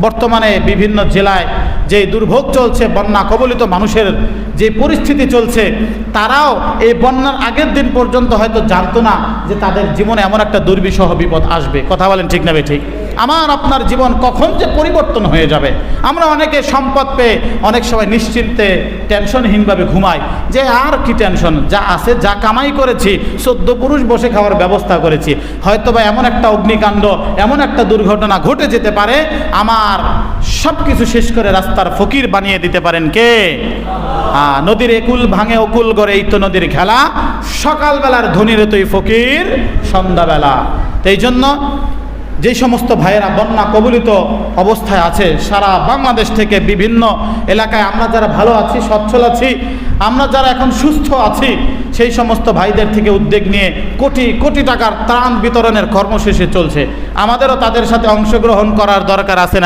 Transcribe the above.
বর্তমানে বিভিন্ন জেলায় যে দুর্ভোগ চলছে, বন্যা কবলিত মানুষের যে পরিস্থিতি চলছে, তারাও এই বন্যার আগের দিন পর্যন্ত হয়তো জানতো না যে তাদের জীবনে এমন একটা দুর্বিষহ বিপদ আসবে। কথা বলেন ঠিক না ঠিক? আমার আপনার জীবন কখন যে পরিবর্তন হয়ে যাবে। আমরা অনেকে সম্পদ পেয়ে অনেক সময় নিশ্চিন্তে টেনশনহীনভাবে ঘুমাই যে আর কি টেনশন, যা আছে যা কামাই করেছি 14 পুরুষ বসে খাওয়ার ব্যবস্থা করেছি, হয়তো বা এমন একটা অগ্নিকাণ্ড, এমন একটা দুর্ঘটনা ঘটে যেতে পারে, আমার সব কিছু শেষ করে রাস্তার ফকির বানিয়ে দিতে পারেন কে? নদীর একুল ভাঙে অকুল গড়ে, এই তো নদীর খেলা, সকালবেলার ধনীর তুই ফকির সন্ধ্যাবেলা। তো এই জন্য যে সমস্ত ভাইয়েরা বন্যা কবলিত অবস্থায় আছে সারা বাংলাদেশ থেকে বিভিন্ন এলাকায়, আমরা যারা ভালো আছি, সচ্ছল আছি, আমরা যারা এখন সুস্থ আছি, সেই সমস্ত ভাইদের থেকে উদ্যোগ নিয়ে কোটি কোটি টাকার ত্রাণ বিতরণের কর্মসূচি চলছে। আমাদেরও তাদের সাথে অংশগ্রহণ করার দরকার আছে না?